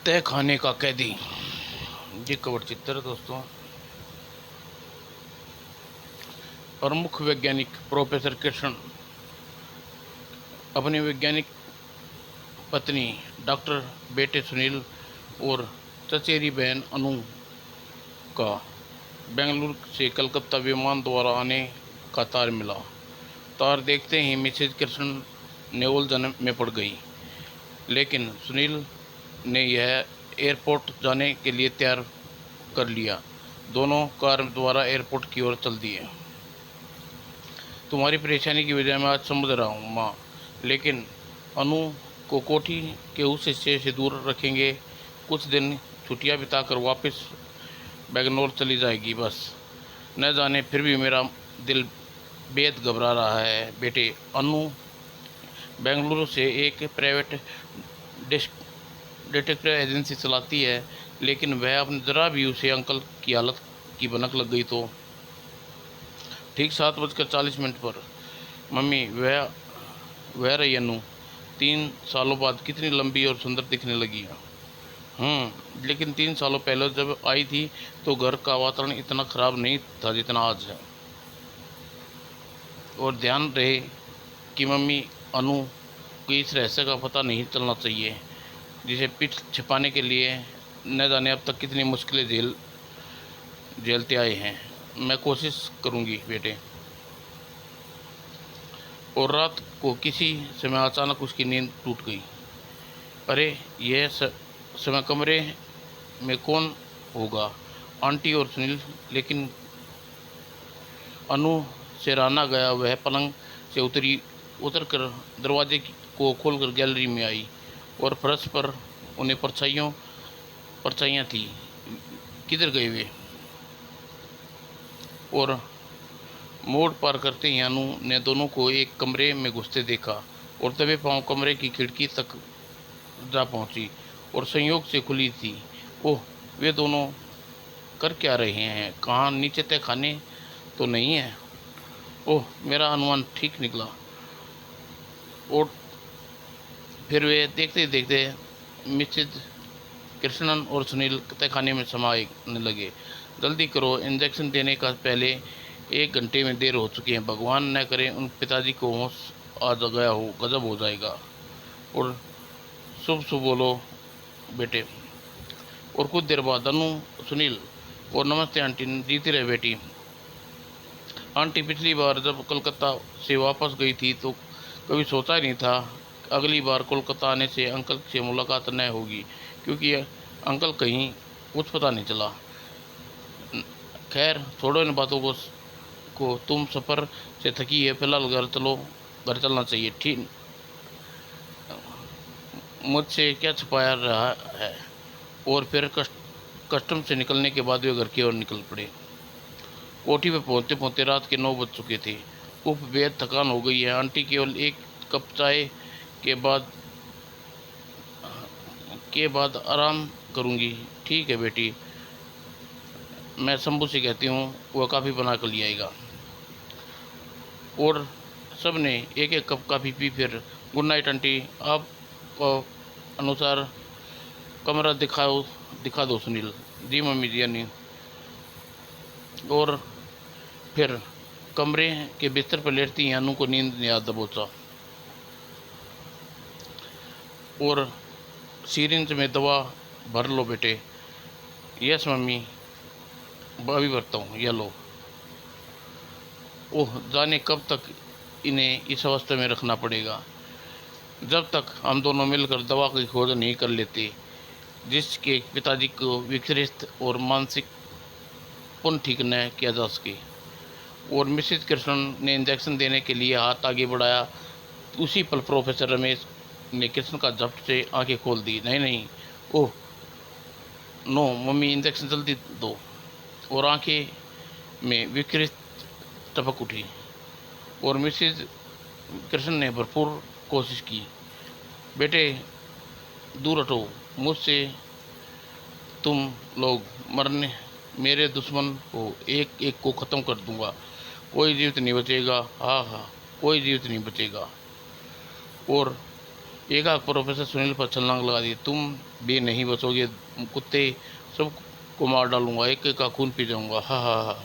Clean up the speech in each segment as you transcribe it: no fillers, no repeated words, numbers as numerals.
तय खाने का कैदी। ये कवर चित्र है दोस्तों। प्रमुख वैज्ञानिक प्रोफेसर कृष्ण अपनी वैज्ञानिक पत्नी डॉक्टर बेटे सुनील और चचेरी बहन अनु का बेंगलुरु से कलकत्ता विमान द्वारा आने का तार मिला। तार देखते ही मिसेज कृष्ण ने उलझन में पड़ गई, लेकिन सुनील ने यह एयरपोर्ट जाने के लिए तैयार कर लिया। दोनों कार द्वारा एयरपोर्ट की ओर चल दिए। तुम्हारी परेशानी की वजह मैं आज समझ रहा हूँ माँ, लेकिन अनु को कोठी के उस हिस्से से दूर रखेंगे। कुछ दिन छुट्टियाँ बिताकर वापस बेंगलोर चली जाएगी बस। न जाने फिर भी मेरा दिल बेहद घबरा रहा है। बेटे, अनु बेंगलुरु से एक प्राइवेट डिटेक्टिव एजेंसी चलाती है, लेकिन वह अपने ज़रा भी उसे अंकल की हालत की भनक लग गई तो। ठीक 7:40 पर मम्मी, वह रही अनु। 3 सालों बाद कितनी लंबी और सुंदर दिखने लगी। लेकिन 3 सालों पहले जब आई थी तो घर का वातावरण इतना ख़राब नहीं था जितना आज है। और ध्यान रहे कि मम्मी, अनु को इस रहस्य का पता नहीं चलना चाहिए जिसे पीठ छिपाने के लिए न जाने अब तक कितनी मुश्किलें झेलते आए हैं। मैं कोशिश करूंगी बेटे। और रात को किसी समय अचानक उसकी नींद टूट गई। अरे, यह समय कमरे में कौन होगा? आंटी और सुनील। लेकिन अनु से राना गया वह पलंग से उतर कर दरवाजे को खोलकर गैलरी में आई और फर्श पर उन्हें परछाइयाँ थी। किधर गए वे? और मोड़ पार करते ही अनु ने दोनों को एक कमरे में घुसते देखा और दबे पांव कमरे की खिड़की तक जा पहुंची और संयोग से खुली थी। ओह, वे दोनों कर क्या रहे हैं? कहाँ नीचे तय खाने तो नहीं है? ओह, मेरा अनुमान ठीक निकला। और फिर वे देखते देखते मिसेज कृष्णन और सुनील तहखाने में समाने लगे। जल्दी करो, इंजेक्शन देने का पहले 1 घंटे में देर हो चुकी है। भगवान न करे उन पिताजी को होश आ गया हो, गजब हो जाएगा। और शुभ शुभ बोलो बेटे। और कुछ देर बाद अनु, सुनील और नमस्ते आंटी, जीती रहे बेटी। आंटी पिछली बार जब कलकत्ता से वापस गई थी तो कभी सोचा ही नहीं था अगली बार कोलकाता आने से अंकल से मुलाकात न होगी, क्योंकि अंकल कहीं कुछ पता नहीं चला। खैर, छोड़ो इन बातों को तुम सफ़र से थकी है, फिलहाल घर चलना चाहिए। ठीक, मुझसे क्या छुपाया रहा है? और फिर कस्टम से निकलने के बाद वे घर की ओर निकल पड़े। कोठी पे पहुँचते पहुँचते रात के 9 बज चुके थे। उफ, बेहद थकान हो गई है। आंटी केवल एक कप चाय के बाद आराम करूँगी। ठीक है बेटी, मैं शंभू से कहती हूँ, वह काफ़ी बना कर ले आएगा। और सब ने एक एक कप काफ़ी पी। फिर गुड नाइट आंटी, आपको अनुसार कमरा दिखा दो सुनील। जी मम्मी जी यानी। और फिर कमरे के बिस्तर पर लेटती ही अनु को नींद ने याद दबोचा और सिरिंज में दवा भर लो बेटे। यस मम्मी, अभी भरता हूँ, यह लो। ओह, जाने कब तक इन्हें इस अवस्था में रखना पड़ेगा, जब तक हम दोनों मिलकर दवा की खोज नहीं कर लेते जिसके पिताजी को विकृत और मानसिक पुनः ठीक न किया जा सके। और मिसेज कृष्ण ने इंजेक्शन देने के लिए हाथ आगे बढ़ाया। उसी पल प्रोफेसर रमेश ने कृष्ण का झपट से आंखें खोल दी। नहीं नहीं, ओह नो मम्मी, इंजेक्शन जल्दी दो। और आंखें में विकृत टपक उठी और मिसेज कृष्ण ने भरपूर कोशिश की। बेटे, दूर हटो मुझसे, तुम लोग मरने मेरे दुश्मन को एक एक को ख़त्म कर दूंगा। कोई जीवित नहीं बचेगा। हाँ हाँ, कोई जीवित नहीं बचेगा। और एकाएक प्रोफेसर सुनील पर छलांग लगा दी। तुम भी नहीं बचोगे कुत्ते, सब को मार डालूंगा, एक एक का खून पी जाऊंगा, हा हा हा।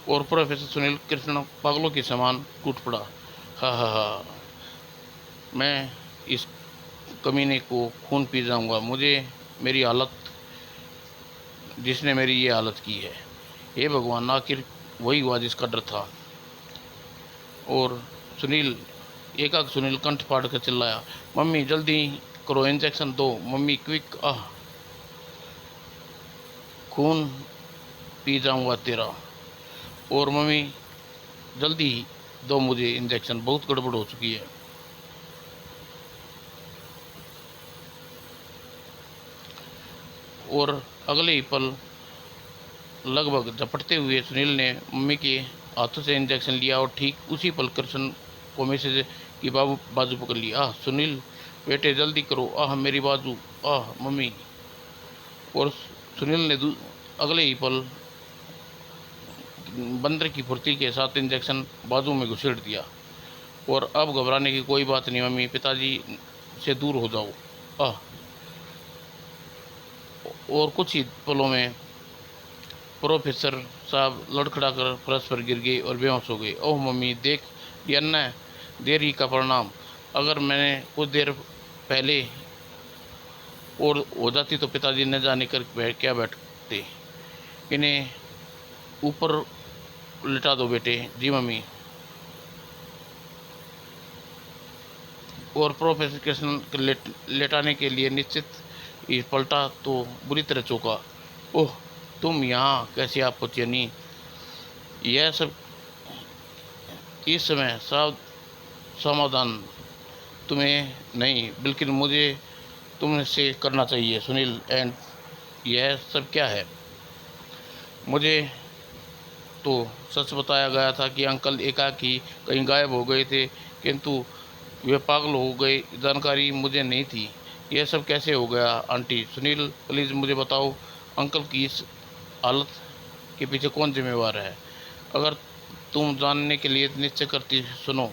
और प्रोफेसर सुनील कृष्ण पागलों के समान टूट पड़ा। हा हा हा, मैं इस कमीने को खून पी जाऊंगा, मुझे मेरी हालत, जिसने मेरी ये हालत की है। हे भगवान, आखिर वही हुआ जिसका डर था। और सुनील, एकाएक सुनील कंठ फाड़ कर चिल्लाया, मम्मी जल्दी करो, इंजेक्शन दो, मम्मी क्विक, आह, खून पी जाऊंगा तेरा। और मम्मी जल्दी दो मुझे इंजेक्शन, बहुत गड़बड़ हो चुकी है। और अगले ही पल लगभग झपटते हुए सुनील ने मम्मी के हाथों से इंजेक्शन लिया और ठीक उसी पल कृष्ण को मैसेज की बाजू पकड़ ली। आह सुनील बेटे जल्दी करो, आह मेरी बाजू, आह मम्मी। और सुनील ने अगले ही पल बंदर की फुर्ती के साथ इंजेक्शन बाजू में घुसेड़ दिया। और अब घबराने की कोई बात नहीं मम्मी, पिताजी से दूर हो जाओ, आह। और कुछ ही पलों में प्रोफेसर साहब लड़खड़ाकर फर्श पर गिर गए और बेहोश हो गए। ओह मम्मी, देख लिया ना, देरी का परिणाम। अगर मैंने कुछ देर पहले और हो जाती तो पिताजी न जाने कर क्या बैठते। इन्हें ऊपर लिटा दो बेटे। जी मम्मी। और प्रोफेसर कृष्ण के लेटाने के लिए निश्चित ही पलटा तो बुरी तरह चौंका। ओह, तुम यहाँ कैसे आप पहुँचे? नहीं, यह सब इस समय सब समाधान तुम्हें नहीं बल्कि मुझे तुमसे करना चाहिए सुनील। एंड यह सब क्या है? मुझे तो सच बताया गया था कि अंकल एकाएक कहीं गायब हो गए थे, किंतु वे पागल हो गए, जानकारी मुझे नहीं थी। यह सब कैसे हो गया? आंटी सुनील प्लीज़ मुझे बताओ, अंकल की इस हालत के पीछे कौन जिम्मेवार है? अगर तुम जानने के लिए निश्चय करती, सुनो,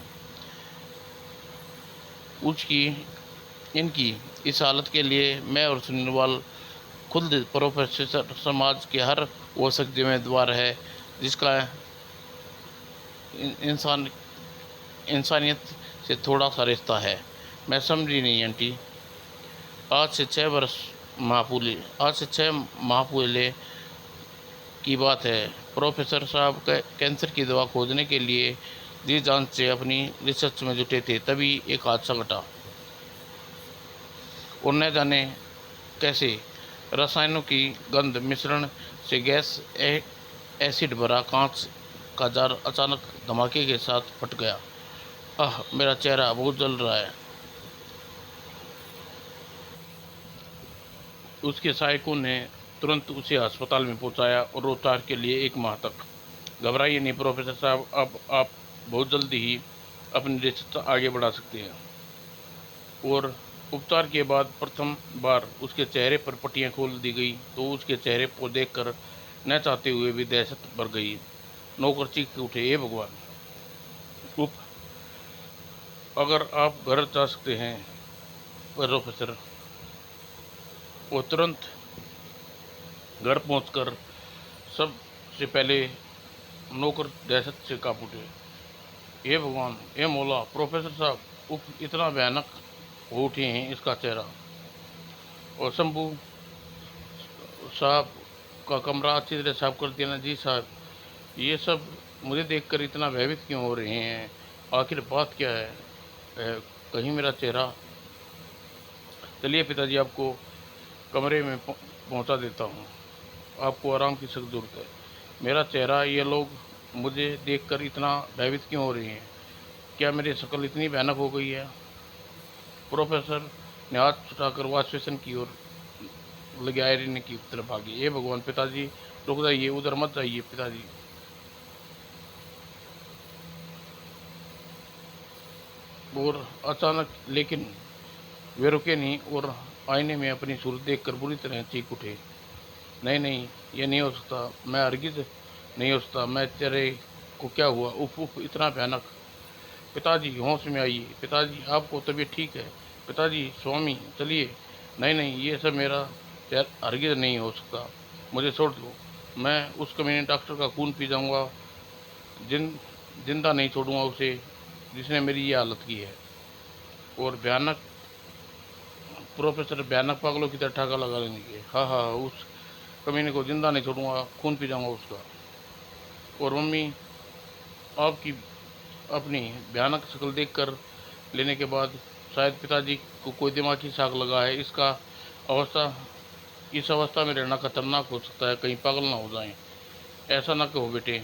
उसकी इनकी इस हालत के लिए मैं और सुनील खुद प्रोफेसर समाज के हर वो शख्स जिम्मेदार है जिसका इंसान इंसानियत से थोड़ा सा रिश्ता है। मैं समझी नहीं आंटी। आज से 6 वर्ष महापूले आज से 6 माह पहले की बात है। प्रोफेसर साहब कैंसर की दवा खोजने के लिए जी जान से अपनी रिसर्च में जुटे थे, तभी एक हादसा घटा। और न जाने कैसे रसायनों की गंध मिश्रण से गैस एसिड भरा कांच का जार अचानक धमाके के साथ फट गया। आह मेरा चेहरा बहुत जल रहा है। उसके सहायकों ने तुरंत उसे अस्पताल में पहुंचाया और उपचार के लिए 1 माह तक। घबराइए नहीं प्रोफेसर साहब, अब आप बहुत जल्दी ही अपनी रिसर्च आगे बढ़ा सकते हैं। और उपचार के बाद प्रथम बार उसके चेहरे पर पट्टियां खोल दी गई तो उसके चेहरे को देखकर न चाहते हुए भी दहशत भर गई। नौकर चीख के उठे, हे भगवान, उप अगर आप घर जा सकते हैं प्रोफेसर। वो तुरंत घर पहुंचकर सबसे पहले नौकर दहशत से कांप उठे। हे भगवान, हे मौला, प्रोफेसर साहब, उफ, इतना भयानक हो उठे हैं इसका चेहरा। और शंभू साहब का कमरा अच्छी तरह साफ कर दिया ना? जी साहब। ये सब मुझे देखकर इतना भयभीत क्यों हो रहे हैं? आखिर बात क्या है? कहीं मेरा चेहरा। चलिए पिताजी, आपको कमरे में पहुंचा देता हूँ, आपको आराम की सख्त ज़रूरत है। मेरा चेहरा, ये लोग मुझे देखकर इतना भयभीत क्यों हो रहे हैं? क्या मेरी शक्ल इतनी भयानक हो गई है? प्रोफेसर ने हाथ उठाकर वॉश बेसिन की ओर लगे आयरन की तरफ भागी। ये भगवान, पिताजी रुक जाइए, उधर मत जाइए पिताजी। और अचानक लेकिन वे रुके नहीं और आईने में अपनी सूरत देखकर बुरी तरह चीख उठे। नहीं नहीं, ये नहीं हो सकता, मैं हरगिज़ नहीं हो सकता। मैं तेरे को क्या हुआ? उफ उफ, इतना भयानक! पिताजी होश में आइए। पिताजी, आपको तबीयत ठीक है? पिताजी, स्वामी चलिए। नहीं नहीं, ये सब मेरा हरगिज नहीं हो सकता। मुझे छोड़ दो। मैं उस कमीने डॉक्टर का खून पी जाऊंगा। जिन जिंदा नहीं छोड़ूंगा उसे, जिसने मेरी ये हालत की है। और भयानक प्रोफेसर भयानक पागलों की तरह ठाका लगा लेने के, हाँ हाँ, उस कमीने को जिंदा नहीं छोड़ूंगा, खून पी जाऊंगा उसका। और मम्मी, आपकी अपनी भयानक शक्ल देख कर लेने के बाद शायद पिताजी को कोई दिमागी शाख लगा है। अवस्था इस अवस्था में रहना खतरनाक हो सकता है, कहीं पागल ना हो जाएं। ऐसा ना कहो बेटे,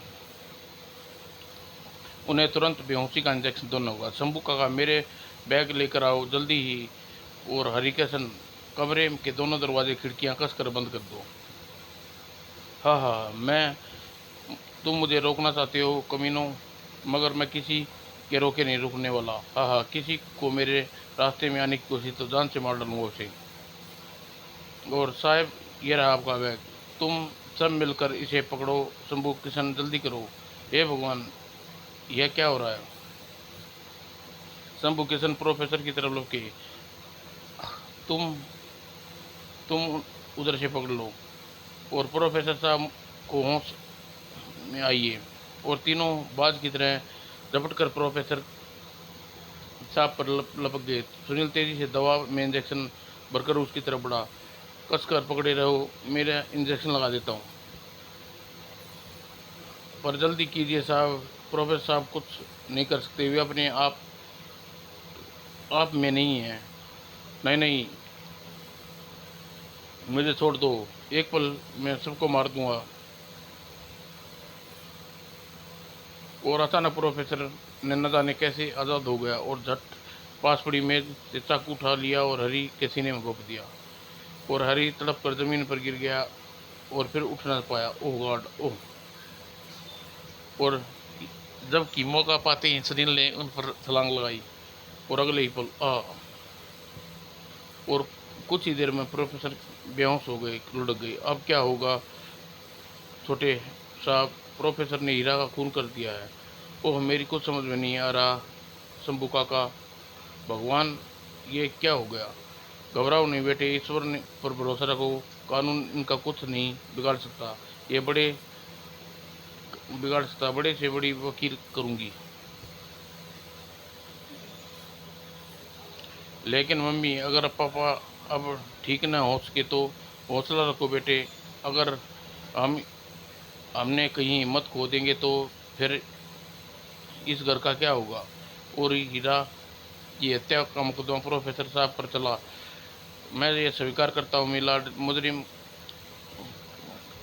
उन्हें तुरंत बेहोशी का इंजेक्शन देना होगा। शंभू काका, मेरे बैग लेकर आओ जल्दी ही। और हरिकिशन, कमरे के दोनों दरवाजे खिड़कियां कसकर बंद कर दो। हाँ हाँ, तुम मुझे रोकना चाहते हो कमीनों, मगर मैं किसी के रोके नहीं रुकने वाला। हाँ हाँ, किसी को मेरे रास्ते में आने की कोशिश तो जान से मार डालूंगा उसे। और साहब, ये रहा आपका बैग, तुम सब मिलकर इसे पकड़ो। शंभू किशन, जल्दी करो। हे भगवान, यह क्या हो रहा है? शंभू किशन प्रोफेसर की तरफ लपके, तुम तुम उधर से पकड़ लो। और प्रोफेसर साहब को होश में आइए। और तीनों बाज की तरह झपट कर प्रोफेसर साहब पर लपक गए। सुनील तेजी से दवा में इंजेक्शन भरकर उसकी तरफ बढ़ा। कसकर पकड़े रहो, मेरा इंजेक्शन लगा देता हूँ, पर जल्दी कीजिए साहब। प्रोफेसर साहब कुछ नहीं कर सकते, वे अपने आप में नहीं है। नहीं नहीं, मुझे छोड़ दो, एक पल मैं सबको मार दूंगा। और अचानक प्रोफेसर ने न जाने कैसे आज़ाद हो गया और झट पास पड़ी मेज से चाकू उठा लिया और हरी के सीने में घोंप दिया। और हरी तड़प कर जमीन पर गिर गया और फिर उठ ना पाया। ओह गॉड, ओह! और जबकि मौका पाते ही सुनील ने उन पर छलांग लगाई और अगले ही पल और कुछ ही देर में प्रोफेसर बेहोश हो गए, लुढ़क गए। अब क्या होगा छोटे साहब? प्रोफेसर ने हीरा का खून कर दिया है। ओह, मेरी कुछ समझ में नहीं आ रहा। शंभू काका, भगवान, ये क्या हो गया? घबराओ नहीं बेटे, ईश्वर ने पर भरोसा रखो। कानून इनका कुछ नहीं बिगाड़ सकता। ये बड़े से बड़ी वकील करूंगी। लेकिन मम्मी, अगर पापा अब ठीक ना हो सके तो? हौसला रखो बेटे। अगर हम हमने कहीं हिम्मत खो देंगे तो फिर इस घर का क्या होगा? और हीरा की हत्या का मुकदमा प्रोफेसर साहब पर चला। मैं ये स्वीकार करता हूँ मिलाड, मुजरिम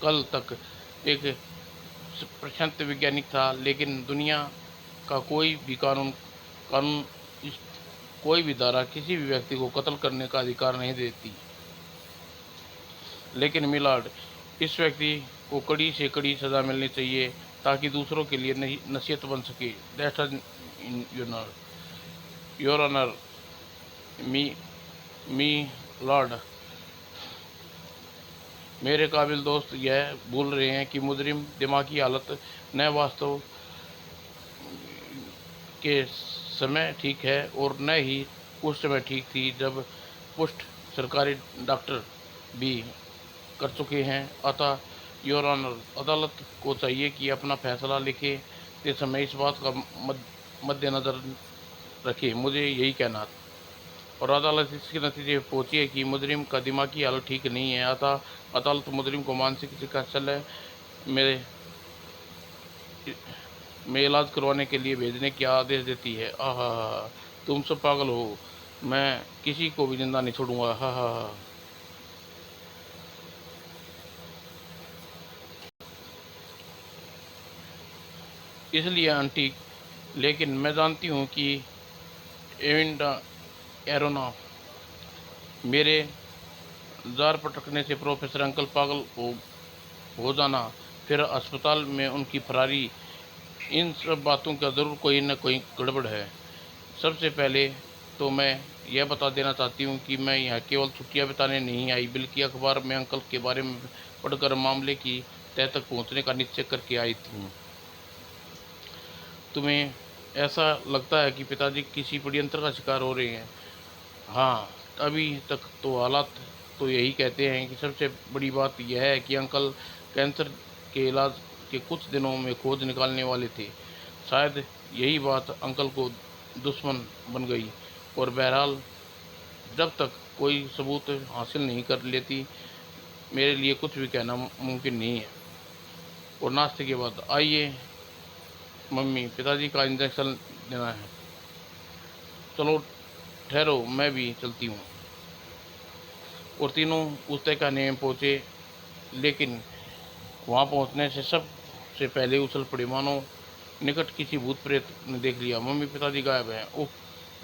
कल तक एक प्रशांत वैज्ञानिक था, लेकिन दुनिया का कोई भी कानून इस कोई भी धारा किसी भी व्यक्ति को कत्ल करने का अधिकार नहीं देती। लेकिन मिलाड, इस व्यक्ति को कड़ी से कड़ी सजा मिलनी चाहिए ताकि दूसरों के लिए नसीहत बन सके। That's your honour, me me lord. मेरे काबिल दोस्त यह भूल रहे हैं कि मुजरिम दिमागी हालत न वास्तव के समय ठीक है और न ही उस समय ठीक थी जब पुष्ट सरकारी डॉक्टर भी कर चुके हैं। अतः योर ऑनर, अदालत को चाहिए कि अपना फैसला लिखते समय इस बात का मद्देनजर रखे। मुझे यही कहना। और अदालत इसके नतीजे पर पहुंची है कि मुजरिम का दिमागी हालत ठीक नहीं है। अतः अदालत मुजरिम को मानसिक चिकित्सालय में इलाज करवाने के लिए भेजने का आदेश देती है। आहा, तुम सब पागल हो, मैं किसी को भी जिंदा नहीं छोड़ूंगा। हा हा हा। इसलिए आंटी, लेकिन मैं जानती हूँ कि एविंडा एरोना मेरे जार पटकने से प्रोफेसर अंकल पागल हो जाना, फिर अस्पताल में उनकी फरारी, इन सब बातों का ज़रूर कोई न कोई गड़बड़ है। सबसे पहले तो मैं यह बता देना चाहती हूँ कि मैं यहाँ केवल छुट्टियाँ बिताने नहीं आई, बल्कि अखबार में अंकल के बारे में पढ़कर मामले की तह तक पहुँचने का निश्चय करके आई थी। तुम्हें ऐसा लगता है कि पिताजी किसी षड्यंत्र का शिकार हो रहे हैं? हाँ, अभी तक तो हालात तो यही कहते हैं कि सबसे बड़ी बात यह है कि अंकल कैंसर के इलाज के कुछ दिनों में खोज निकालने वाले थे। शायद यही बात अंकल को दुश्मन बन गई। और बहरहाल, जब तक कोई सबूत हासिल नहीं कर लेती, मेरे लिए कुछ भी कहना मुमकिन नहीं है। और नाश्ते के बाद, आइए मम्मी, पिताजी का इंजेक्शन देना है। चलो ठहरो, मैं भी चलती हूँ। और तीनों उस तय खाने में पहुँचे, लेकिन वहाँ पहुँचने से सबसे पहले उछल पड़े, मानो निकट किसी भूत प्रेत ने देख लिया। मम्मी, पिताजी गायब हैं। ओह,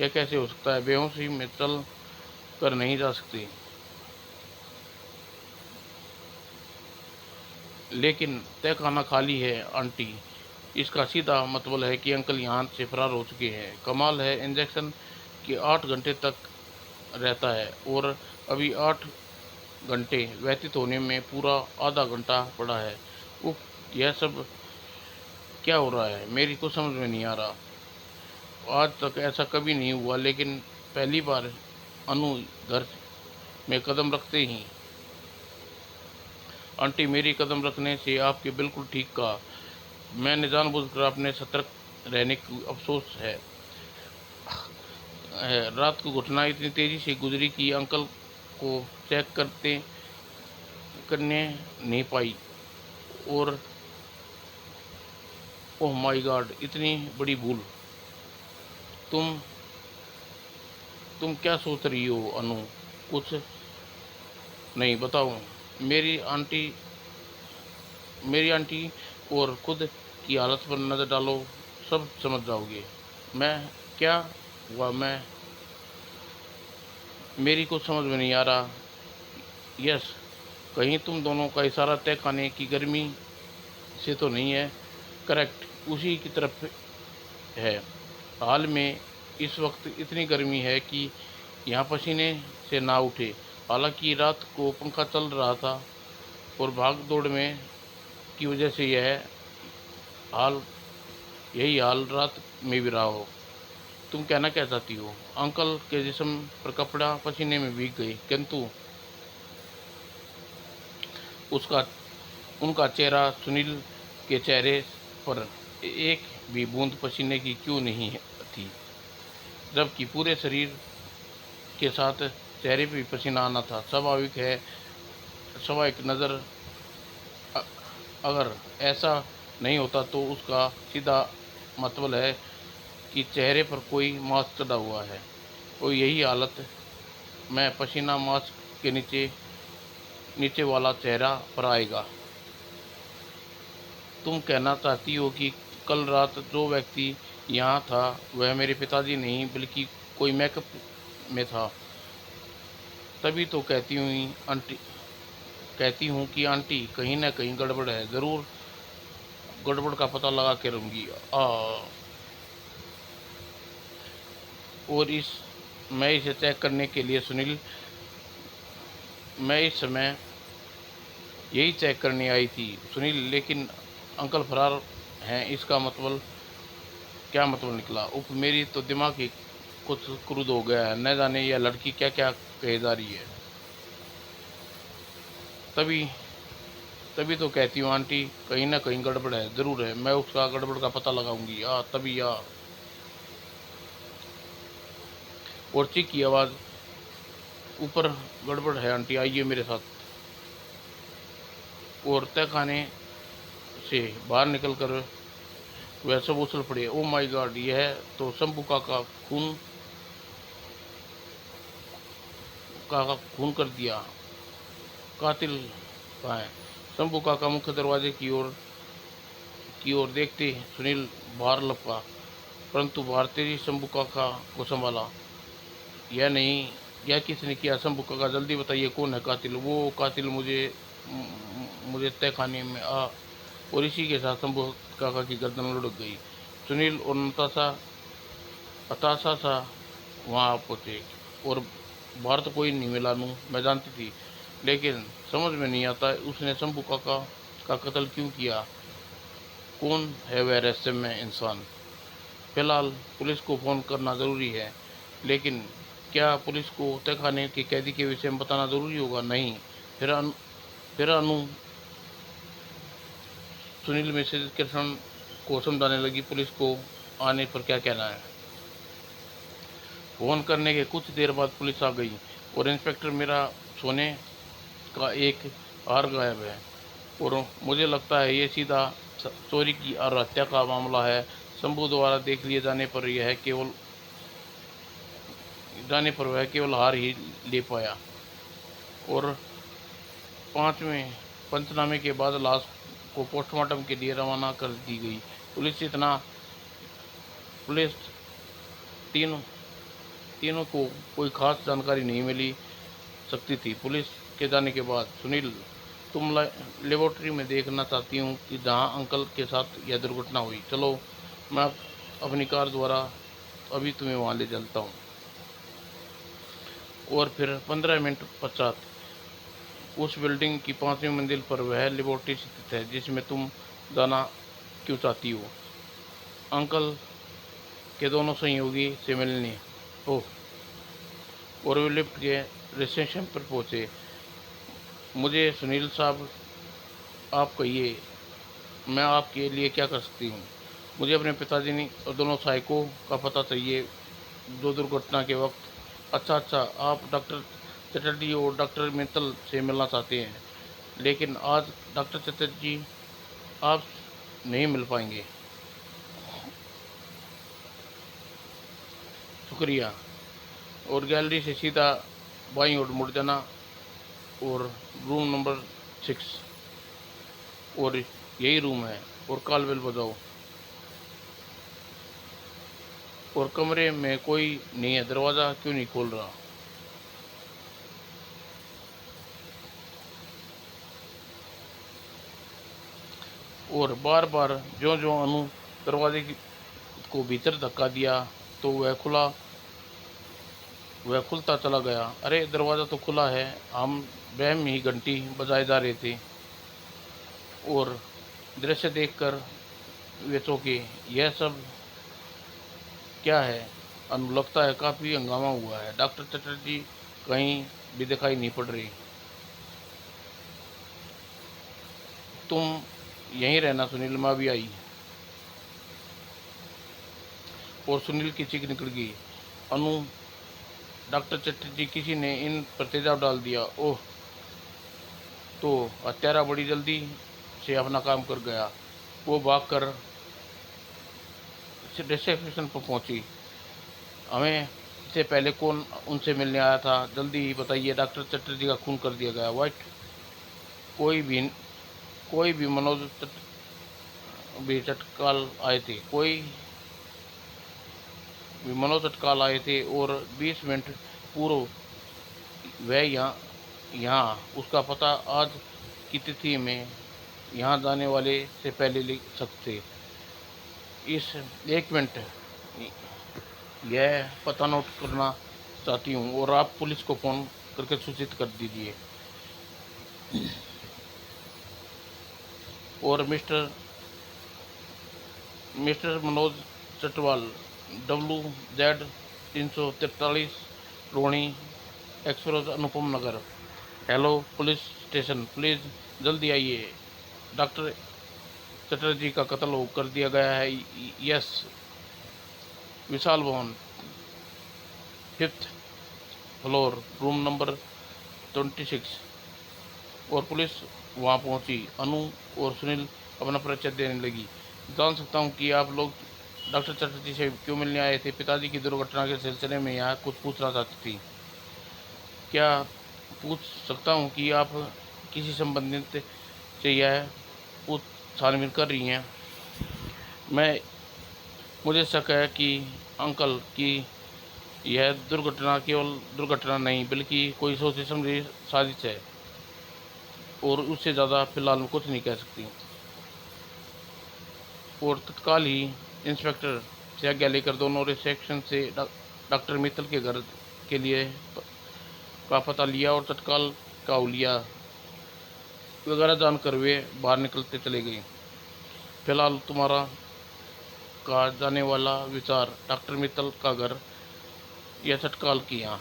यह कैसे हो सकता है? बेहोशी में चल कर नहीं जा सकती। लेकिन तय खाना खाली है आंटी। इसका सीधा मतलब है कि अंकल यहाँ से फरार हो चुके हैं। कमाल है, इंजेक्शन के 8 घंटे तक रहता है और अभी 8 घंटे व्यतीत होने में पूरा आधा घंटा पड़ा है। उफ, यह सब क्या हो रहा है? मेरी तो समझ में नहीं आ रहा। आज तक ऐसा कभी नहीं हुआ, लेकिन पहली बार अनु घर में कदम रखते ही। आंटी, मेरी कदम रखने से आपके बिल्कुल ठीक कहा। मैंने जानबूझकर अपने सतर्क रहने की अफसोस है। रात को घटना इतनी तेजी से गुजरी कि अंकल को चेक करने नहीं पाई। और ओह माय गॉड, इतनी बड़ी भूल। तुम तुम क्या सोच रही हो अनु? कुछ नहीं, बताओ। मेरी आंटी मेरी आंटी और खुद की हालत पर नज़र डालो, सब समझ जाओगे। मैं क्या हुआ? मेरी कुछ समझ में नहीं आ रहा। यस, कहीं तुम दोनों का इशारा तय खाने की गर्मी से तो नहीं है? करेक्ट, उसी की तरफ है। हाल में इस वक्त इतनी गर्मी है कि यहाँ पसीने से ना उठे। हालांकि रात को पंखा चल रहा था और भाग दौड़ में की वजह से हाल यही हाल रात में भी रहा हो। तुम कहना क्या चाहती हो? अंकल के जिस्म पर कपड़ा पसीने में भीग गई, किंतु उसका उनका चेहरा सुनील के चेहरे पर एक भी बूंद पसीने की क्यों नहीं थी, जबकि पूरे शरीर के साथ चेहरे पे भी पसीना आना था। स्वाभाविक है। स्वाभाविक नज़र अगर ऐसा नहीं होता तो उसका सीधा मतलब है कि चेहरे पर कोई मास्क चढ़ा हुआ है। और यही हालत में पसीना मास्क के नीचे वाला चेहरा पर आएगा। तुम कहना चाहती हो कि कल रात जो व्यक्ति यहाँ था वह मेरे पिताजी नहीं बल्कि कोई मेकअप में था? तभी तो कहती हूँ कि आंटी, कहीं ना कहीं गड़बड़ है। ज़रूर गड़बड़ का पता लगा के रहूँगी। और मैं इसे चेक करने के लिए सुनील, मैं इस समय यही चेक करने आई थी सुनील, लेकिन अंकल फरार हैं, इसका मतलब क्या मतलब निकला? उफ, मेरी तो दिमाग ही कुछ क्रुद हो गया है। न जाने यह लड़की क्या क्या कहे जा रही है। तभी तभी तो कहती हूँ आंटी, कहीं ना कहीं गड़बड़ है। ज़रूर है, मैं उसका गड़बड़ का पता लगाऊंगी। तभी और चीख की आवाज़ ऊपर, गड़बड़ है आंटी, आइए मेरे साथ। और तय खाने से बाहर निकलकर वह सब उछल पड़े। ओ माय गॉड, यह तो शंभू का खून कर दिया। कातिल कहाँ है? शंभू काका मुख्य दरवाजे की ओर देखते सुनील बाहर लपका, परंतु भारती जी शंभू काका को संभाला। यह नहीं, यह किसने किया? शंभू काका, जल्दी बताइए, कौन है कातिल? वो कातिल मुझे तय खाने में और इसी के साथ शंभू काका की गर्दन लुढ़क गई। सुनील और हताशा सा वहाँ पहुँचे। और भारत कोई नहीं मिला नू, मैं जानती थी, लेकिन समझ में नहीं आता उसने शंभू काका का कत्ल क्यों किया। कौन है वह रहस्यमय इंसान? फिलहाल पुलिस को फ़ोन करना ज़रूरी है, लेकिन क्या पुलिस को तहखाने के कैदी के विषय में बताना ज़रूरी होगा? नहीं। फिर अनु सुनील मिसेज कृष्ण को समझाने लगी, पुलिस को आने पर क्या कहना है। फ़ोन करने के कुछ देर बाद पुलिस आ गई और इंस्पेक्टर, मेरा सोने का एक हार गायब है और मुझे लगता है ये सीधा चोरी की और हत्या का मामला है। शंभू द्वारा देख लिए जाने पर वह केवल हार ही ले पाया और 5वें पंचनामे के बाद लाश को पोस्टमार्टम के लिए रवाना कर दी गई। पुलिस तीनों को कोई खास जानकारी नहीं मिली सकती थी। पुलिस के जाने के बाद, सुनील, तुम लेबोरेटरी में देखना चाहती हूँ कि जहाँ अंकल के साथ यह दुर्घटना हुई। चलो, मैं अपनी कार द्वारा अभी तुम्हें वहाँ ले चलता हूँ। और फिर 15 मिनट पश्चात उस बिल्डिंग की 5वीं मंजिल पर वह लेबोरेटरी स्थित है जिसमें तुम जाना क्यों चाहती हो। अंकल के दोनों सहयोगी से मिलने। ओह, और वे लिफ्ट के रिसेप्शन पर पहुँचे। मुझे सुनील साहब, आप कहिए, मैं आपके लिए क्या कर सकती हूँ? मुझे अपने पिताजी और दोनों सहायकों का पता चाहिए जो दुर्घटना के वक्त। अच्छा, आप डॉक्टर चटर्जी और डॉक्टर मित्तल से मिलना चाहते हैं, लेकिन आज डॉक्टर चटर्जी आप नहीं मिल पाएंगे। शुक्रिया। और गैलरी से सीधा बाईं ओर मुड़ जाना और रूम नंबर 6, और यही रूम है, और कॉल बेल बजाओ। और कमरे में कोई नहीं है, दरवाज़ा क्यों नहीं खोल रहा? और बार बार ज्यों अनु दरवाजे को भीतर धक्का दिया तो वह खुलता चला गया। अरे, दरवाज़ा तो खुला है, हम वहम ही घंटी बजाए जा रहे थे। और दृश्य देखकर वे चौंके। यह सब क्या है अनु? लगता है काफ़ी हंगामा हुआ है। डॉक्टर चटर्जी कहीं भी दिखाई नहीं पड़ रही। तुम यहीं रहना सुनील, माँ भी आई। और सुनील की चीख निकल गई, अनु, डॉक्टर चटर्जी, किसी ने इन पर तेजाब डाल दिया। ओह, तो हत्यारा बड़ी जल्दी से अपना काम कर गया। वो भागकर रिसेप्शन पर पहुंची। हमें इससे पहले कौन उनसे मिलने आया था? जल्दी ही बताइए। डॉक्टर चटर्जी का खून कर दिया गया। वाइट कोई भी मनोज तत्काल आए थे और 20 मिनट पूर्व वह यहाँ उसका पता आज की तिथि में यहाँ जाने वाले से पहले लिख सकते। इस 1 मिनट यह पता नोट करना चाहती हूँ और आप पुलिस को फ़ोन करके सूचित कर दीजिए। और mister Manoj Chatwal, WZ 343, Rohini express, Anupam Nagar. Hello police station, please जल्दी आइए। डॉक्टर चटर्जी का कत्ल कर दिया गया है। यस। विशाल भवन, 5th फ्लोर, रूम नंबर 26। और पुलिस वहां पहुंची। अनु और सुनील अपना परिचय देने लगी। जान सकता हूं कि आप लोग डॉक्टर चटर्जी से क्यों मिलने आए थे? पिताजी की दुर्घटना के सिलसिले में यहाँ कुछ पूछना चाहती थी। क्या पूछ सकता हूं कि आप किसी संबंधित से यह पूछ छानबीन कर रही हैं? मुझे शक है कि अंकल की यह दुर्घटना केवल दुर्घटना नहीं बल्कि कोई सोची समझी साजिश है, और उससे ज़्यादा फिलहाल मैं कुछ नहीं कह सकती। और तत्काल ही इंस्पेक्टर से आज्ञा लेकर दोनों रिसेप्शन से डॉक्टर मित्तल के घर के लिए का पता लिया और तत्काल का हुलिया वगैरह जानकर वे बाहर निकलते चले गए। फिलहाल तुम्हारा का जाने वाला विचार डॉक्टर मित्तल का घर या तत्काल किया।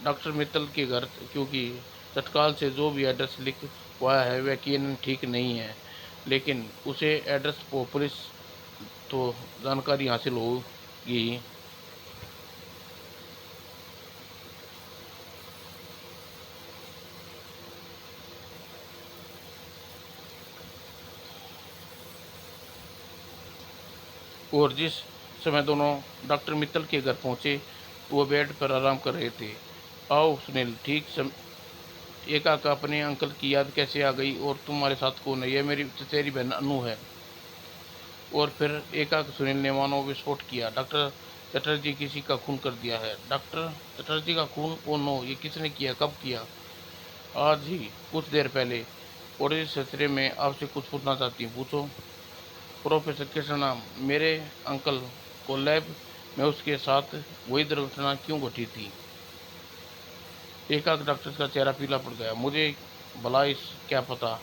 डॉक्टर मित्तल के घर, क्योंकि तत्काल से जो भी एड्रेस लिख हुआ है वह यकीनन ठीक नहीं है, लेकिन उसे एड्रेस को पुलिस तो जानकारी हासिल होगी। और जिस समय दोनों डॉक्टर मित्तल के घर पहुंचे वो बेड पर आराम कर रहे थे। आओ सुनील, ठीक एकाएक अपने अंकल की याद कैसे आ गई? और तुम्हारे साथ कौन है? यह मेरी तेरी बहन अनु है। और फिर एकाएक सुनील ने मानो विस्फोट किया। डॉक्टर चटर्जी किसी का खून कर दिया है। डॉक्टर चटर्जी का खून? ओ नो, ये किसने किया, कब किया? आज ही, कुछ देर पहले। और इस सिलसिले में आपसे कुछ पूछना चाहती हूँ। पूछो। प्रोफेसर कृष्णा, मेरे अंकल को लैब में उसके साथ वही दुर्घटना क्यों घटी थी? एकाएक डॉक्टर का चेहरा पीला पड़ गया। मुझे भला इस क्या पता,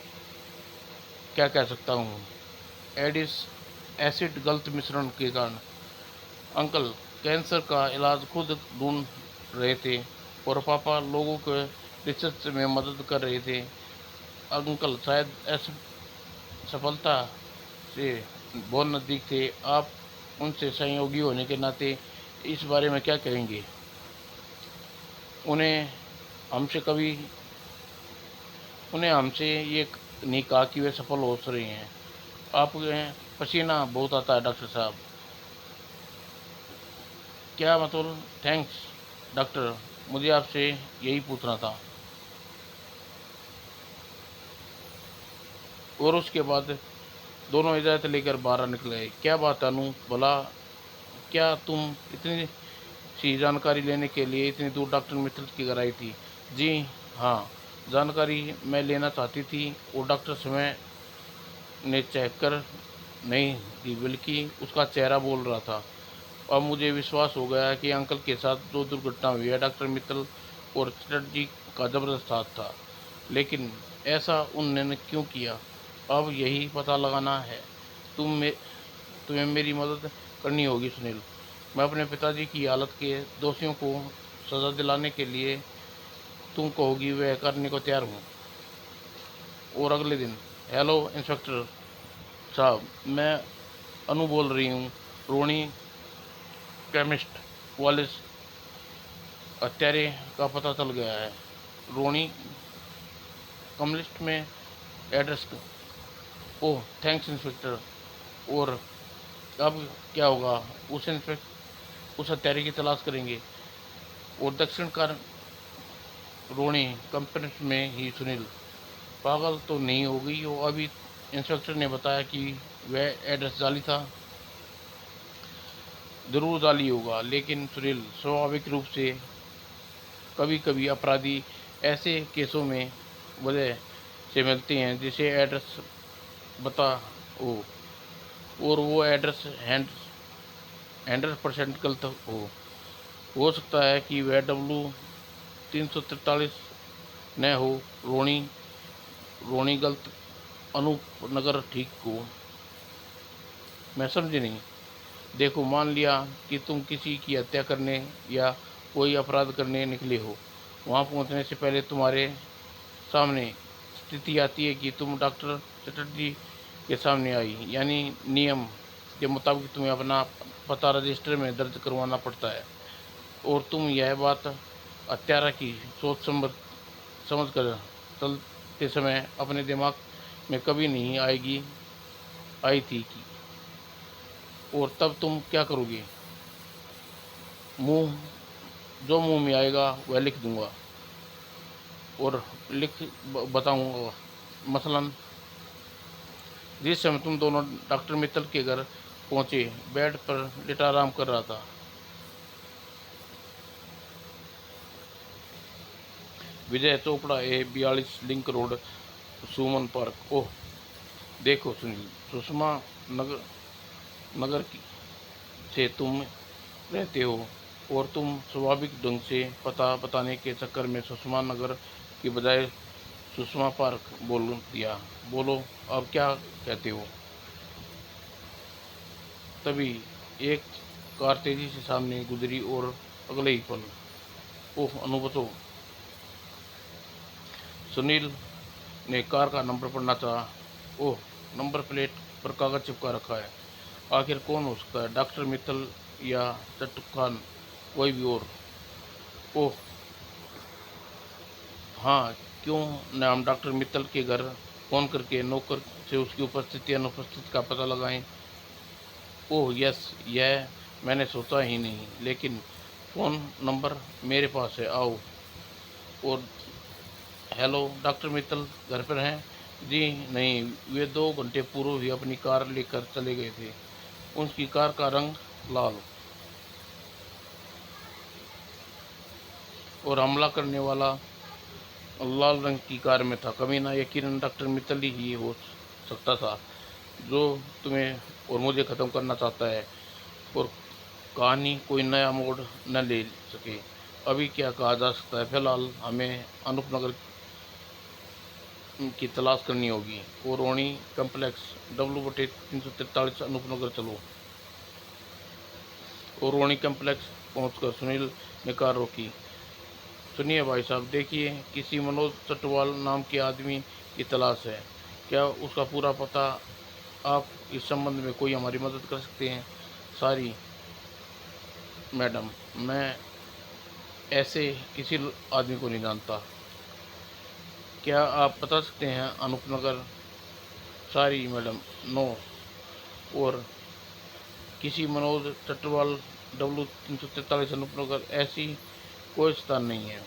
क्या कह सकता हूँ? एडिस एसिड गलत मिश्रण के कारण अंकल कैंसर का इलाज खुद ढूंढ रहे थे और पापा लोगों के रिसर्च में मदद कर रहे थे। अंकल शायद सफलता से बहुत नज़दीक थे। आप उनसे सहयोगी होने के नाते इस बारे में क्या कहेंगे? उन्हें हमसे कभी उन्हें हमसे ये नहीं कहा कि वे सफल हो रहे हैं। आपको पसीना बहुत आता है डॉक्टर साहब। क्या मतलब? थैंक्स डॉक्टर, मुझे आपसे यही पूछना था। और उसके बाद दोनों इजाज़त लेकर बाहर निकले। क्या बात अनु, भला क्या तुम इतनी सी जानकारी लेने के लिए इतनी दूर डॉक्टर मित्तल की घर आई थी? जी हाँ, जानकारी मैं लेना चाहती थी। और डॉक्टर समय ने चेक कर नहीं दी, बल्कि उसका चेहरा बोल रहा था। अब मुझे विश्वास हो गया कि अंकल के साथ जो दुर्घटना हुई है डॉक्टर मित्तल और चटर्जी का ज़बरदस्त हाथ था। लेकिन ऐसा उन्होंने क्यों किया, अब यही पता लगाना है। तुम्हें मेरी मदद करनी होगी सुनील। मैं अपने पिताजी की हालत के दोषियों को सज़ा दिलाने के लिए तुम कहोगी वह करने को तैयार हूँ। और अगले दिन, हेलो इंस्पेक्टर साहब, मैं अनु बोल रही हूँ। रोनी केमिस्ट वाले हत्यारे का पता चल गया है। रोनी कम्युनिस्ट में एड्रेस। ओह थैंक्स इंस्पेक्टर। और अब क्या होगा? उस हत्यारे की तलाश करेंगे। और दक्षिण का रोनी कंपनी में ही सुनील पागल तो नहीं हो गई हो? अभी इंस्पेक्टर ने बताया कि वह एड्रेस जाली था। जरूर जाली होगा, लेकिन सुनील स्वाभाविक रूप से कभी कभी अपराधी ऐसे केसों में वजह से मिलते हैं जिसे एड्रेस बता और वो एड्रेस 100% गलत हो सकता है कि वह W343 न हो। रोनी गलत, अनूप नगर ठीक हो। मैं समझी नहीं। देखो, मान लिया कि तुम किसी की हत्या करने या कोई अपराध करने निकले हो। वहाँ पहुँचने से पहले तुम्हारे सामने स्थिति आती है कि तुम डॉक्टर चटर्जी के सामने आई, यानी नियम के मुताबिक तुम्हें अपना पता रजिस्टर में दर्ज करवाना पड़ता है। और तुम यह बात हत्यारा की सोच समझ कर चलते समय अपने दिमाग में कभी नहीं आई थी कि और तब तुम क्या करोगे? मुंह जो मुंह में आएगा वह लिख दूंगा और बताऊंगा। मसलन जिस समय तुम दोनों डॉक्टर मित्तल के घर पहुंचे, बेड पर लेटा आराम कर रहा था। विजय चोपड़ा A42 लिंक रोड, सुमन पार्क। ओह देखो सुनील, सुषमा नगर नगर की से तुम रहते हो और तुम स्वाभाविक ढंग से पता बताने के चक्कर में सुषमा नगर की बजाय सुषमा पार्क बोल दिया। बोलो, अब क्या कहते हो? तभी एक कार तेजी से सामने गुजरी और अगले ही पल, ओह अनु बचो। सुनील ने कार का नंबर पढ़ना चाहा। ओह, नंबर प्लेट पर कागज चिपका रखा है। आखिर कौन हो सकता है, डॉक्टर मित्तल या चट्टू खान, कोई भी और। ओह हाँ, क्यों न हम डॉक्टर मित्तल के घर फ़ोन करके नौकर से उसकी उपस्थिति अनुपस्थिति का पता लगाएं। ओह यस, यह मैंने सोचा ही नहीं, लेकिन फ़ोन नंबर मेरे पास है, आओ। और हेलो, डॉक्टर मित्तल घर पर हैं? जी नहीं, वे 2 घंटे पूर्व ही अपनी कार लेकर चले गए थे। उनकी कार का रंग लाल, और हमला करने वाला लाल रंग की कार में था। कमीना यकीनन डॉक्टर मित्तल ही हो सकता था, जो तुम्हें और मुझे ख़त्म करना चाहता है, और कहानी कोई नया मोड़ न ले सके। अभी क्या कहा जा सकता है, फिलहाल हमें अनूपनगर की तलाश करनी होगी। और रोणी कम्प्लेक्स W/343 अनूपनगर चलो। और रोणी कम्प्लेक्स पहुंचकर सुनील ने कार रोकी। सुनिए भाई साहब, देखिए, किसी मनोज चटवाल नाम के आदमी की तलाश है। क्या उसका पूरा पता? आप इस संबंध में कोई हमारी मदद कर सकते हैं? सॉरी मैडम, मैं ऐसे किसी आदमी को नहीं जानता। क्या आप बता सकते हैं अनूपनगर? Sorry madam, no. और किसी मनोज चटवाल W/343 अनूपनगर ऐसी कोई स्थान नहीं है।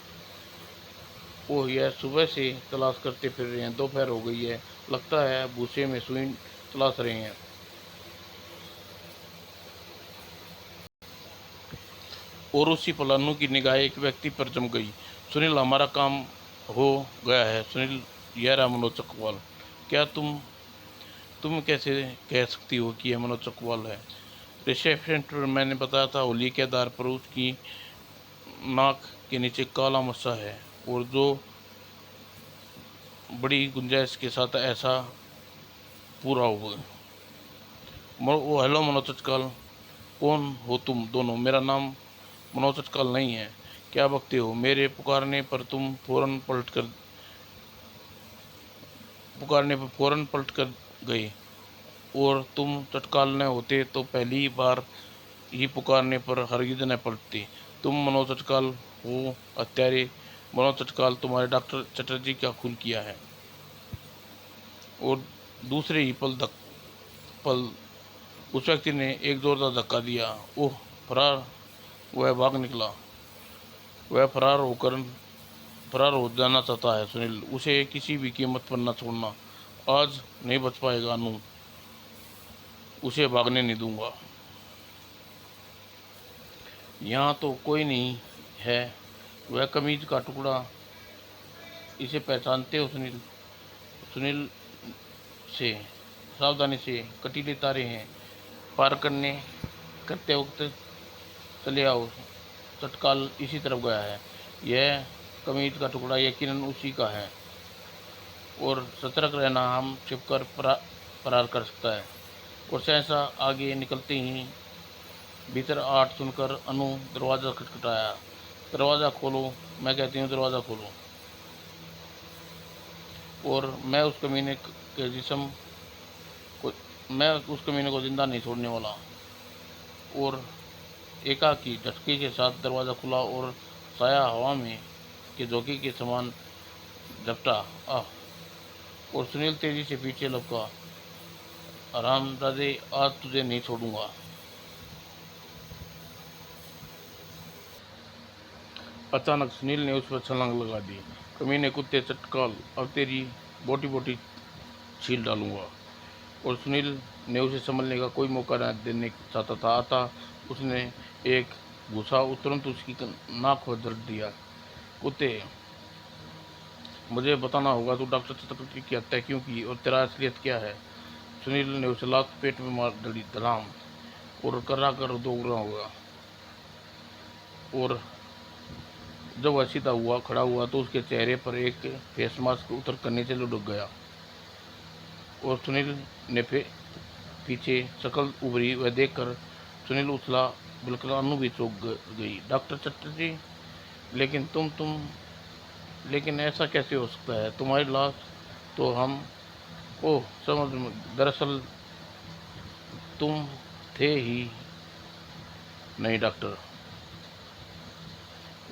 ओह, यह सुबह से तलाश करते फिर रहे हैं, दोपहर हो गई है, लगता है भूसे में सुई तलाश रहे हैं। और उसी पल अनु की निगाह एक व्यक्ति पर जम गई। सुनील, हमारा काम हो गया है। सुनील, यह रहा मनोज चकवाल। क्या तुम कैसे कह सकती हो कि यह मनोज चकवाल है? रिसेप्शन पर मैंने बताया था, होली के आधार पर उसकी नाक के नीचे काला मस्सा है, और जो बड़ी गुंजाइश के साथ ऐसा पूरा होगा। ओ हेलो मनोज चटकाल, कौन हो तुम दोनों? मेरा नाम मनोज चटकाल नहीं है। क्या बकते हो? मेरे पुकारने पर फौरन पलट कर गए, और तुम चटकाल न होते तो पहली बार ही पुकारने पर हरगिज न पलटते। तुम मनोज चटकाल हो, हत्यारे। मनोज चटकाल, तुम्हारे डॉक्टर चटर्जी का खून किया है। और दूसरे ही पल उस व्यक्ति ने एक जोरदार धक्का दिया। ओह, फरार! वह भाग निकला। वह फरार हो जाना चाहता है सुनील, उसे किसी भी कीमत पर न छोड़ना। आज नहीं बच पाएगा अनु, उसे भागने नहीं दूंगा। यहाँ तो कोई नहीं है। वह कमीज का टुकड़ा, इसे पहचानते हो सुनील? सुनील से सावधानी से कटीले तारे हैं पार करते वक्त चले आओ। तत्काल इसी तरफ गया है। यह कमीज का टुकड़ा यकीनन उसी का है, और सतर्क रहना, हम छिपकर फरार कर सकता है। और सहसा आगे निकलते ही भीतर आठ सुनकर अनु दरवाज़ा खटखटाया। दरवाज़ा खोलो, मैं कहती हूँ, दरवाज़ा खोलो। और मैं उस कमीने को जिंदा नहीं छोड़ने वाला। और एकाकी झटके के साथ दरवाज़ा खुला, और साया हवा में के झोंके के समान झपटा। आह! और सुनील तेजी से पीछे लपका। हरामजादे, आज तुझे नहीं छोड़ूंगा। अचानक सुनील ने उस पर छलांग लगा दी। कमीने कुत्ते चटकाल, अब तेरी बोटी बोटी छील डालूंगा। और सुनील ने उसे संभलने का कोई मौका न देने चाहता था। अतः उसने एक घूसा तुरंत उसकी नाक पर दर्द दिया। कुत्ते, मुझे बताना होगा, तू डॉक्टर चतुर्थी की हत्या क्यों की, और तेरा असलियत क्या है? सुनील ने उसे लात पेट में मार डली धड़ाम, और कर्रा कर दोगुना हुआ। और जब वह सीधा हुआ खड़ा हुआ तो उसके चेहरे पर एक फेस मास्क उतर कर नीचे लुढ़क गया। और सुनील ने पीछे शक्ल उभरी वह देखकर सुनील उछला, बिल्कुल अनु भी चौंक गई। डॉक्टर चटर्जी, लेकिन लेकिन ऐसा कैसे हो सकता है? तुम्हारी लाश तो हम ओह समझ में, दरअसल तुम थे ही नहीं डॉक्टर।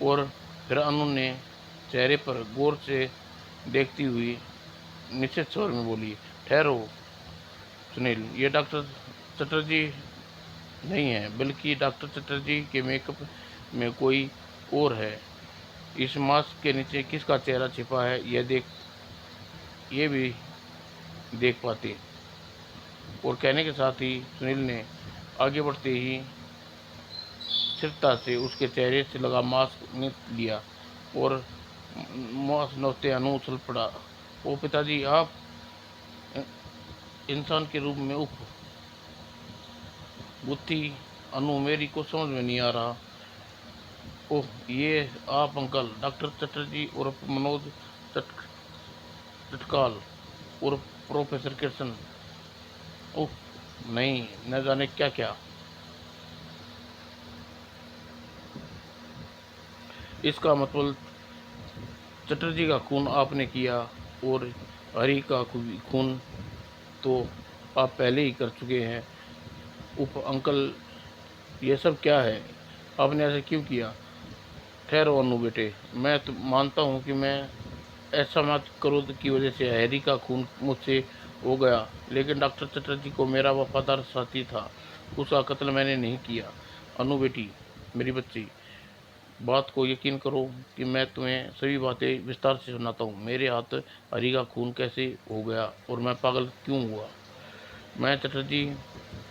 और फिर अनु ने चेहरे पर गौर से देखती हुई निश्चित स्वर में बोली, ठहरो सुनील, ये डॉक्टर चटर्जी नहीं है, बल्कि डॉक्टर चटर्जी के मेकअप में कोई और है। इस मास्क के नीचे किसका चेहरा छिपा है ये भी देख पाते। और कहने के साथ ही सुनील ने आगे बढ़ते ही स्थिरता से उसके चेहरे से लगा मास्क नीत लिया और मास्क नोचते अनु उछल पड़ा। ओ पिताजी, आप इंसान के रूप में उफ बुद्धि। अनु, मेरी को समझ में नहीं आ रहा। ओह, ये आप अंकल डॉक्टर चटर्जी और मनोज चटकाल और प्रोफेसर किशन। ओह नहीं, न जाने क्या क्या। इसका मतलब चटर्जी का खून आपने किया और हरी का खून तो आप पहले ही कर चुके हैं। उप अंकल, ये सब क्या है? आपने ऐसा क्यों किया? ठहरो अनु बेटे, मैं तो मानता हूँ कि मैं ऐसा मत क्रोध की वजह से हैरी का खून मुझसे हो गया, लेकिन डॉक्टर चटर्जी को मेरा वफादार साथी था, उसका कत्ल मैंने नहीं किया। अनु बेटी, मेरी बच्ची, बात को यकीन करो कि मैं तुम्हें सभी बातें विस्तार से सुनाता हूँ। मेरे हाथ हरी का खून कैसे हो गया और मैं पागल क्यों हुआ। मैं चटर्जी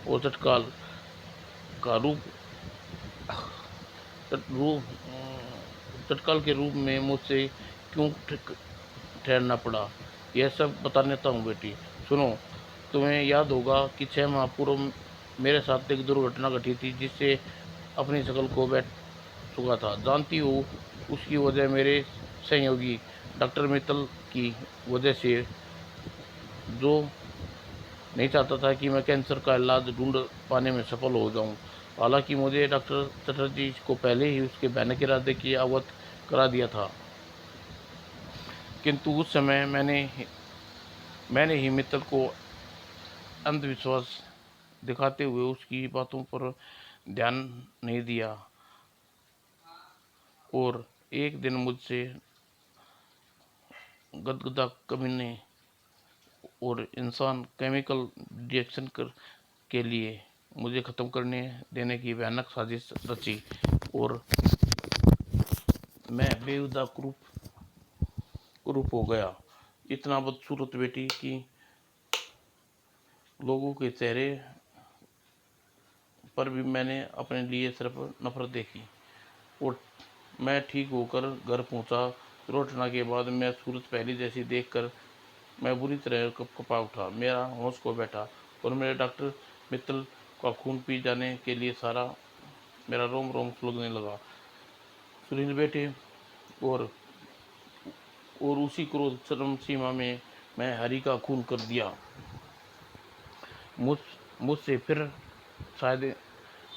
और चटकाल का रूप चटकाल के रूप में मुझसे क्यों ठहरना पड़ा, यह सब बता देता हूँ बेटी। सुनो, तुम्हें याद होगा कि 6 माह पूर्व मेरे साथ एक दुर्घटना घटी थी जिससे अपनी शकल को बैठ चुका था। जानती हो, उसकी वजह मेरे सहयोगी डॉक्टर मित्तल की वजह से, जो नहीं चाहता था कि मैं कैंसर का इलाज ढूंढ पाने में सफल हो जाऊं। हालांकि मुझे डॉक्टर चटर्जी को पहले ही उसके भयानक इरादे की अवगत करा दिया था, किंतु उस समय मैंने ही मित्तल को अंधविश्वास दिखाते हुए उसकी बातों पर ध्यान नहीं दिया। और एक दिन मुझसे गदगदा कमीने और इंसान केमिकल रिएक्शन के लिए मुझे ख़त्म करने देने की भयानक साजिश रची और मैं बेहुदा कुरूप हो गया। इतना बदसूरत बेटी कि लोगों के चेहरे पर भी मैंने अपने लिए सिर्फ नफरत देखी। और मैं ठीक होकर घर पहुंचा। दुर्घटना के बाद मैं सूरज पहली जैसी देखकर मैं बुरी तरह कपा उठा। मेरा होश खो बैठा और मेरे डॉक्टर मित्तल का खून पी जाने के लिए सारा मेरा रोम रोम सुलगने लगा। सुनील बेटे, और उसी क्रोध चरम सीमा में मैं हरी का खून कर दिया। मुझ मुझसे फिर शायद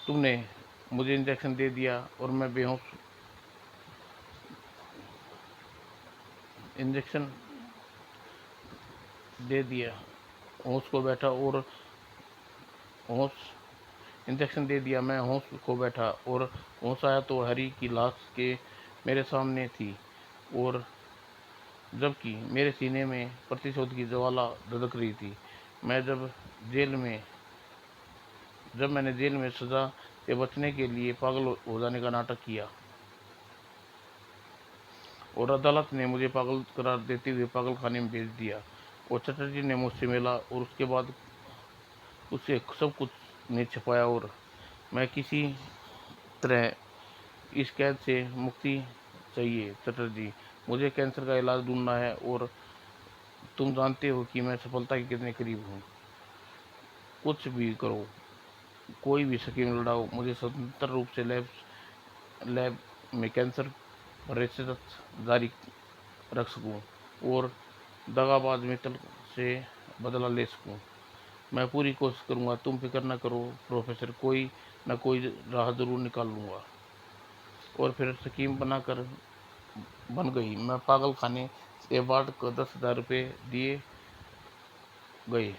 तुमने मुझे इंजेक्शन दे दिया और मैं बेहोश इंजेक्शन दे दिया होश को बैठा और होश इंजेक्शन दे दिया मैं होश खो बैठा और होश आया तो हरी की लाश के मेरे सामने थी, और जबकि मेरे सीने में प्रतिशोध की ज्वाला धधक रही थी। मैं जब मैंने जेल में सजा से बचने के लिए पागल हो जाने का नाटक किया और अदालत ने मुझे पागल करार देते हुए पागल खाने में भेज दिया, और चटर्जी ने मुझसे मिला और उसके बाद उससे सब कुछ ने छपाया और मैं किसी तरह इस कैद से मुक्ति चाहिए। चटर्जी, मुझे कैंसर का इलाज ढूंढना है और तुम जानते हो कि मैं सफलता के कितने करीब हूँ। कुछ भी करो, कोई भी स्कीम लड़ाओ, मुझे स्वतंत्र रूप से लैब में कैंसर पर रिसर्च जारी रख सकूं और दगाबाज मित्तल से बदला ले सकूं। मैं पूरी कोशिश करूँगा, तुम फिक्र ना करो प्रोफेसर, कोई ना कोई राह ज़रूर निकाल लूँगा। और फिर स्कीम बनाकर बन गई। मैं पागल खाने से वार्ड को 10,000 रुपये दिए गए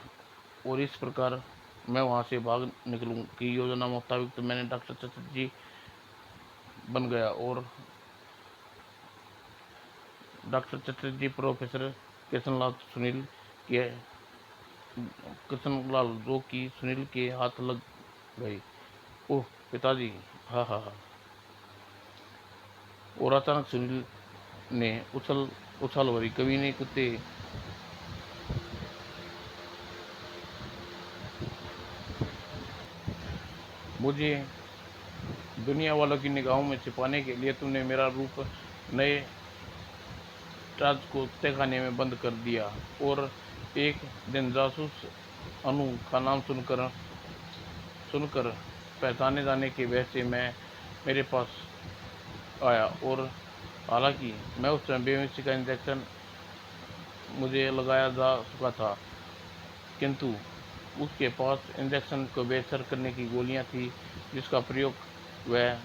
और इस प्रकार मैं वहाँ से भाग निकलूँ की योजना मुताबिक तो मैंने डॉक्टर चटर्जी बन गया और डॉक्टर चटर्जी प्रोफेसर किशनलाल सुनील के कृष्णलाल जो कि सुनील के हाथ लग गए। ओह पिताजी, हाँ हाँ हाँ। और अचानक सुनील ने उछल भरी, कमीने कुत्ते, मुझे दुनिया वालों की निगाहों में छिपाने के लिए तुमने मेरा रूप नए राज को तहखाने में बंद कर दिया। और एक दिन जासूस अनु का नाम सुनकर पहचाने जाने के वजह से मैं मेरे पास आया। और हालांकि मैं उस समय बेहोशी का इंजेक्शन मुझे लगाया जा चुका था, किंतु उसके पास इंजेक्शन को बेअसर करने की गोलियां थी जिसका प्रयोग वह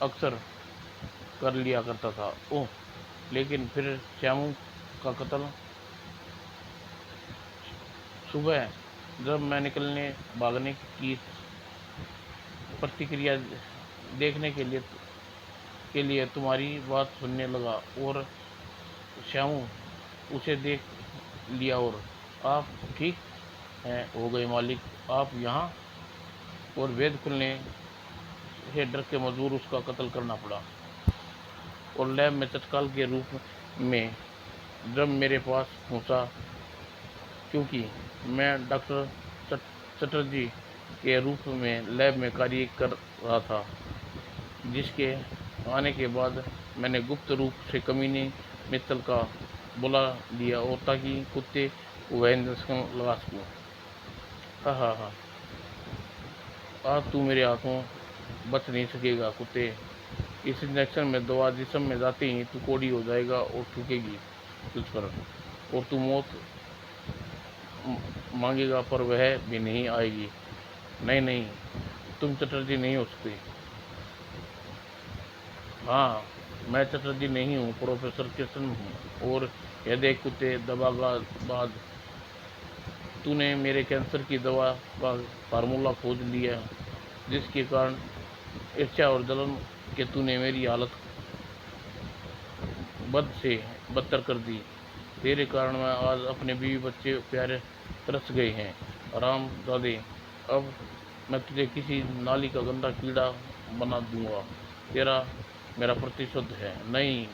अक्सर कर लिया करता था। ओह, लेकिन फिर श्यामू का कत्ल। सुबह जब मैं निकलने भागने की प्रतिक्रिया देखने के लिए तुम्हारी बात सुनने लगा और श्यामू उसे देख लिया। और आप ठीक हैं हो गए मालिक, आप यहाँ। और वेद खुलने से डर के मजबूर उसका कत्ल करना पड़ा। और लैब में तत्काल के रूप में जब मेरे पास पहुंचा, क्योंकि मैं डॉक्टर चटर्जी के रूप में लैब में कार्य कर रहा था, जिसके आने के बाद मैंने गुप्त रूप से कमीने मित्तल का बुला लिया और ताकि कुत्ते को वह इंजेक्शन लगा सकूँ। हाँ हाँ हाँ, आज तू मेरे हाथों बच नहीं सकेगा कुत्ते। इस इंजेक्शन में दवा जिस्म में जाते ही तू कोड़ी हो जाएगा और थूकेगी तुझ पर, और तू मौत मांगेगा पर वह भी नहीं आएगी। नहीं नहीं, तुम चटर्जी नहीं हो सकते। हाँ, मैं चटर्जी नहीं हूँ, प्रोफेसर कृष्ण हूँ। और यह देख कुत्ते दबाबाज, तूने मेरे कैंसर की दवा का फार्मूला खोज लिया, जिसके कारण ईर्ष्या और जलन के तूने मेरी हालत बद से बदतर कर दी। तेरे कारण मैं आज अपने बीवी बच्चे प्यारे तरस गए हैं। आराम दादे, अब मैं तुझे किसी नाली का गंदा कीड़ा बना दूंगा। तेरा मेरा प्रतिशोध है। नहीं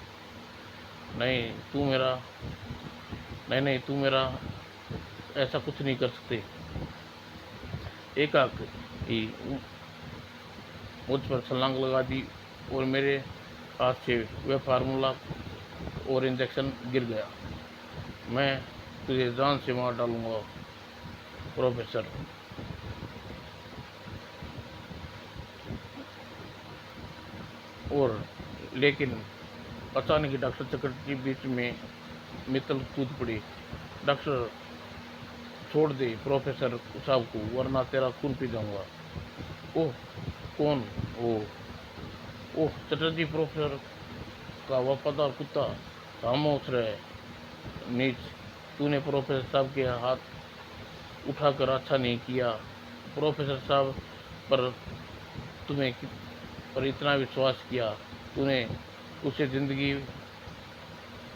नहीं, तू मेरा ऐसा कुछ नहीं कर सकते। एकाएक ही मुझ पर छलांग लगा दी और मेरे हाथ से वह फार्मूला और इंजेक्शन गिर गया। मैं तुझे जान से मार डालूंगा प्रोफेसर। और लेकिन अचानक ही डॉक्टर चक्रवर्ती बीच में मित्तल कूद पड़ी। डॉक्टर, छोड़ दे प्रोफेसर साहब को, वरना तेरा खून पी जाऊंगा। ओह, कौन? ओह चटर्जी, प्रोफेसर का वफादार कुत्ता। खामोश रहे नीच, तूने प्रोफेसर साहब के हाथ उठाकर अच्छा नहीं किया। प्रोफेसर साहब पर तुम्हें पर इतना विश्वास किया, तूने उसे जिंदगी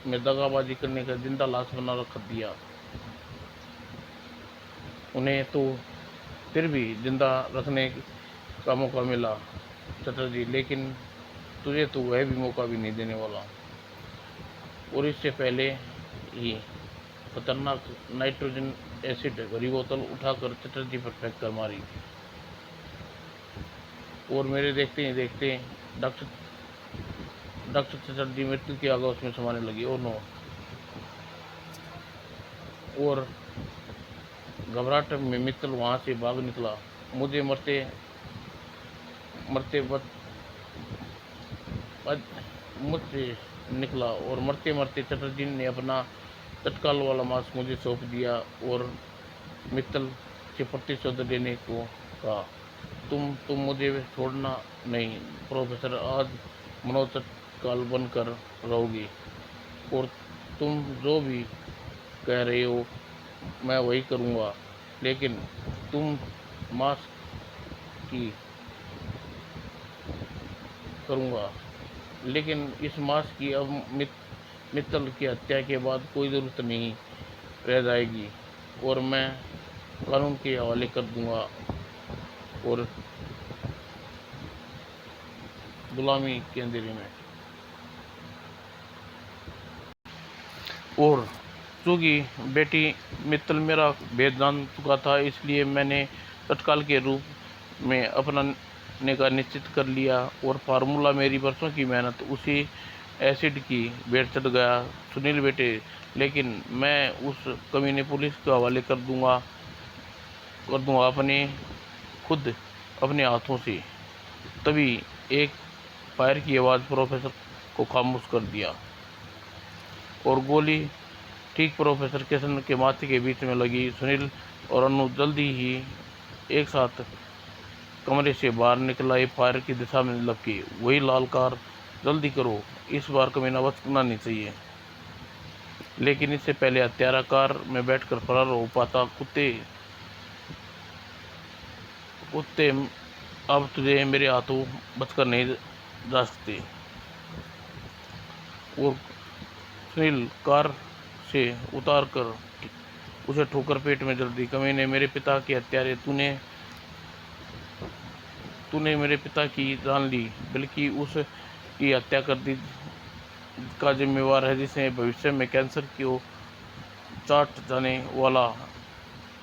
में दगाबाजी करने का जिंदा लाश बना रख दिया। उन्हें तो फिर भी जिंदा रखने का मौका मिला चटर्जी, लेकिन तुझे तो वह भी मौका भी नहीं देने वाला। और इससे पहले ही खतरनाक नाइट्रोजन एसिड भरी बोतल उठाकर चटर्जी पर फेंक कर मारी। और मेरे देखते ही देखते डॉक्टर चटर्जी मृत्यु की आगोश में समाने लगी। और नो, और घबराहट में मित्तल वहां से भाग निकला। मुझे मरते मुझसे निकला और मरते मरते चटर्जी ने अपना तत्काल वाला मास्क मुझे सौंप दिया और मित्तल से प्रतिशोध लेने को कहा। तुम मुझे छोड़ना नहीं प्रोफेसर, आज मनोचित काल बनकर रहोगी और तुम जो भी कह रहे हो मैं वही करूँगा, लेकिन तुम मास्क की करूँगा, लेकिन इस मास्क की अब मित्तल की हत्या के बाद कोई ज़रूरत नहीं रह जाएगी और मैं कानून के हवाले कर दूंगा और गुलामी के अंधेरे में। और चूँकि बेटी मित्तल मेरा भेद जान चुका था, इसलिए मैंने तत्काल के रूप में अपनाने का निश्चित कर लिया और फार्मूला मेरी बरसों की मेहनत उसी एसिड की भेंट चढ़ गया सुनील बेटे, लेकिन मैं उस कमीने पुलिस के हवाले कर दूंगा अपने खुद अपने हाथों से। तभी एक फायर की आवाज़ प्रोफेसर को खामोश कर दिया और गोली ठीक प्रोफेसर किशन के माथे के बीच में लगी। सुनील और अनु जल्दी ही एक साथ कमरे से बाहर निकल आए, फायर की दिशा में लपकी। वही लाल कार, जल्दी करो, इस बार कमीना बचना नहीं चाहिए। लेकिन इससे पहले हत्यारा कार में बैठकर फरार हो पाता। कुत्ते अब तुझे मेरे हाथों बचकर नहीं जा सकते। और सुनील कार से उतार कर उसे ठोकर पेट में जल दी। कमीने, मेरे पिता के हत्यारे, तूने मेरे पिता की जान ली, बल्कि उस की हत्या कर दी का जिम्मेवार है जिसे भविष्य में कैंसर को चाट जाने वाला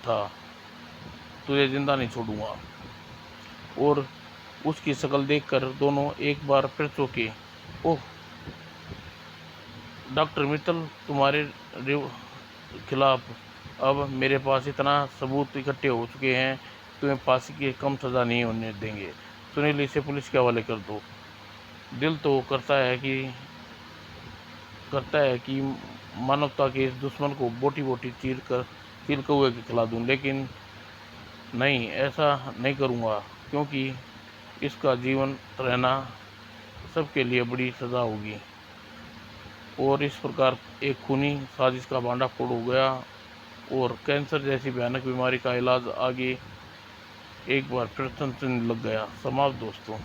था। तुझे जिंदा नहीं छोड़ूंगा। और उसकी शक्ल देखकर दोनों एक बार फिर चौंके। ओह डॉक्टर मित्तल, तुम्हारे खिलाफ अब मेरे पास इतना सबूत इकट्ठे हो चुके हैं, तुम्हें फांसी की कम सज़ा नहीं होने देंगे। सुनील, इसे पुलिस के हवाले कर दो। दिल तो करता है कि मानवता के इस दुश्मन को बोटी बोटी चीर कौए के खिला दूं, लेकिन नहीं, ऐसा नहीं करूँगा, क्योंकि इसका जीवन रहना सबके लिए बड़ी सज़ा होगी। और इस प्रकार एक खूनी साजिश का भांडाफोड़ हो गया और कैंसर जैसी भयानक बीमारी का इलाज आगे एक बार फिर लग गया। समाप्त दोस्तों।